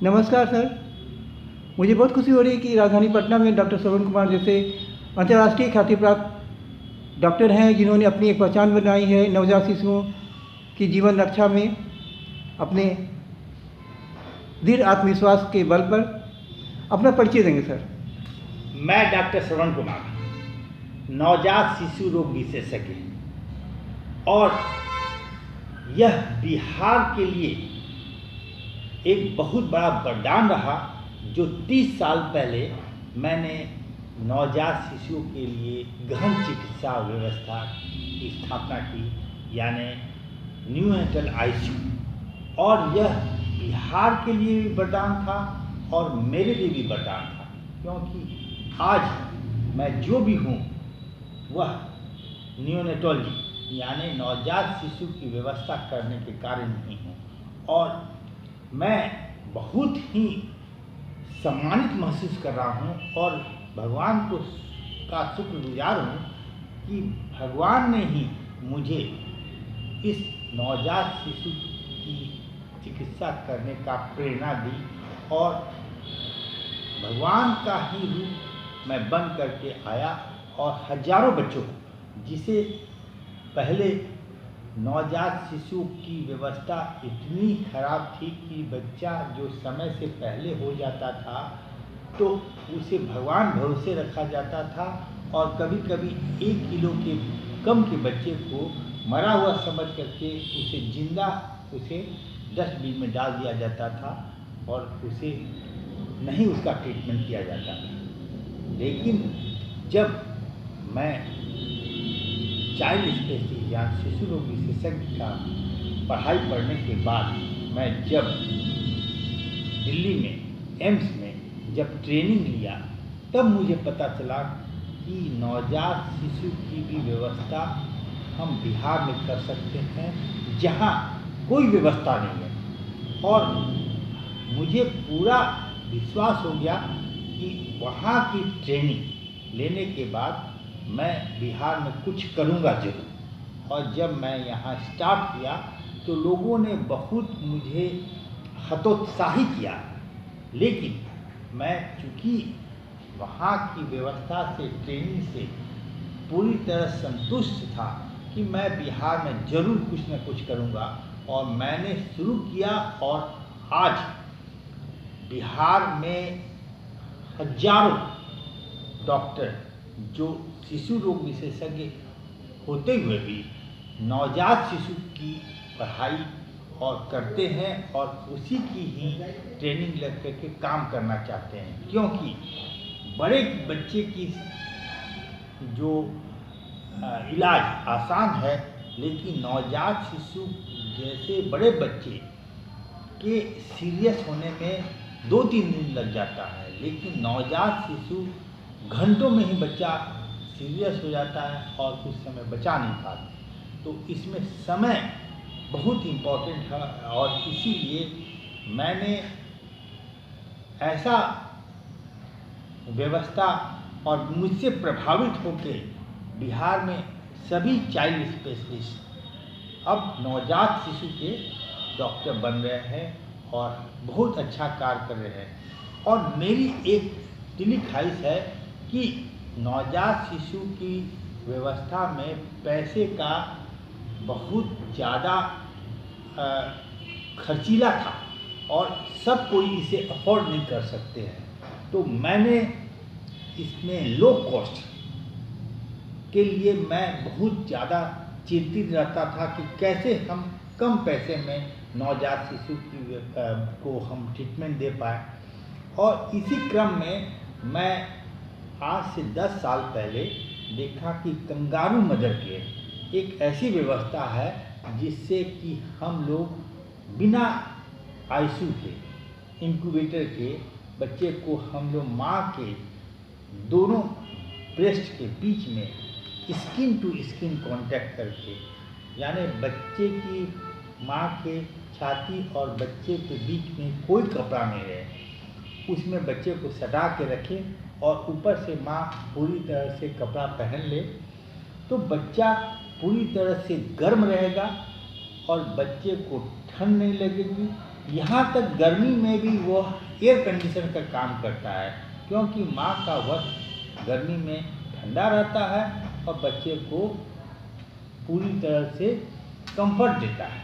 नमस्कार सर। मुझे बहुत खुशी हो रही है कि राजधानी पटना में डॉक्टर श्रवण कुमार जैसे अंतर्राष्ट्रीय ख्याति प्राप्त डॉक्टर हैं, जिन्होंने अपनी एक पहचान बनाई है नवजात शिशुओं की जीवन रक्षा में अपने दृढ़ आत्मविश्वास के बल पर। अपना परिचय देंगे सर? मैं डॉक्टर श्रवण कुमार, नवजात शिशु रोग विशेषज्ञ, और यह बिहार के लिए एक बहुत बड़ा वरदान रहा जो 30 साल पहले मैंने नवजात शिशुओं के लिए गहन चिकित्सा व्यवस्था की स्थापना की, यानी न्यूनेटल आईसीयू। और यह बिहार के लिए भी वरदान था और मेरे लिए भी वरदान था, क्योंकि आज मैं जो भी हूँ वह न्यूनेटोलॉजी यानी नवजात शिशु की व्यवस्था करने के कारण ही हूँ। और मैं बहुत ही सम्मानित महसूस कर रहा हूँ और भगवान का शुक्रगुजार हूँ कि भगवान ने ही मुझे इस नवजात शिशु की चिकित्सा करने का प्रेरणा दी, और भगवान का ही रूप मैं बन करके आया और हजारों बच्चों को, जिसे पहले नवजात शिशु की व्यवस्था इतनी खराब थी कि बच्चा जो समय से पहले हो जाता था तो उसे भगवान भरोसे रखा जाता था, और कभी कभी 1 किलो के कम के बच्चे को मरा हुआ समझ करके उसे जिंदा डस्टबिन में डाल दिया जाता था और उसे नहीं उसका ट्रीटमेंट किया जाता था। लेकिन जब मैं चाइल्ड स्पेशलिस्ट या शिशु रोग विशेषज्ञ का पढ़ाई पढ़ने के बाद मैं जब दिल्ली में एम्स में जब ट्रेनिंग लिया, तब मुझे पता चला कि नवजात शिशु की भी व्यवस्था हम बिहार में कर सकते हैं, जहां कोई व्यवस्था नहीं है। और मुझे पूरा विश्वास हो गया कि वहाँ की ट्रेनिंग लेने के बाद मैं बिहार में कुछ करूँगा जरूर। और जब मैं यहाँ स्टार्ट किया तो लोगों ने बहुत मुझे हतोत्साहित किया, लेकिन मैं चूँकि वहाँ की व्यवस्था से, ट्रेनिंग से पूरी तरह संतुष्ट था कि मैं बिहार में ज़रूर कुछ न कुछ करूँगा, और मैंने शुरू किया। और आज बिहार में हजारों डॉक्टर जो शिशु रोग विशेषज्ञ होते हुए भी नवजात शिशु की पढ़ाई और करते हैं और उसी की ही ट्रेनिंग लग करके काम करना चाहते हैं, क्योंकि बड़े बच्चे की जो इलाज आसान है, लेकिन नवजात शिशु जैसे बड़े बच्चे के सीरियस होने में 2-3 दिन लग जाता है, लेकिन नवजात शिशु घंटों में ही बच्चा सीरियस हो जाता है और कुछ समय बचा नहीं पाते। तो इसमें समय बहुत इम्पोर्टेंट है, और इसीलिए मैंने ऐसा व्यवस्था और मुझसे प्रभावित होकर बिहार में सभी चाइल्ड स्पेशलिस्ट अब नवजात शिशु के डॉक्टर बन रहे हैं और बहुत अच्छा कार्य कर रहे हैं। और मेरी एक दिली ख्वाहिश है कि नवजात शिशु की व्यवस्था में पैसे का बहुत ज़्यादा खर्चीला था और सब कोई इसे अफोर्ड नहीं कर सकते हैं। तो मैंने इसमें लो कॉस्ट के लिए मैं बहुत ज़्यादा चिंतित रहता था कि कैसे हम कम पैसे में नवजात शिशु को हम ट्रीटमेंट दे पाए। और इसी क्रम में मैं आज से 10 साल पहले देखा कि कंगारू मदर केयर एक ऐसी व्यवस्था है जिससे कि हम लोग बिना आईसीयू के, इंक्यूबेटर के बच्चे को हम लोग माँ के दोनों ब्रेस्ट के बीच में स्किन टू स्किन कांटेक्ट करके, यानी बच्चे की माँ के छाती और बच्चे के बीच में कोई कपड़ा नहीं रहे, उसमें बच्चे को सटा के रखें और ऊपर से माँ पूरी तरह से कपड़ा पहन ले, तो बच्चा पूरी तरह से गर्म रहेगा और बच्चे को ठंड नहीं लगेगी। यहाँ तक गर्मी में भी वो एयर कंडीशनर का काम करता है, क्योंकि माँ का वस्त्र गर्मी में ठंडा रहता है और बच्चे को पूरी तरह से कंफर्ट देता है।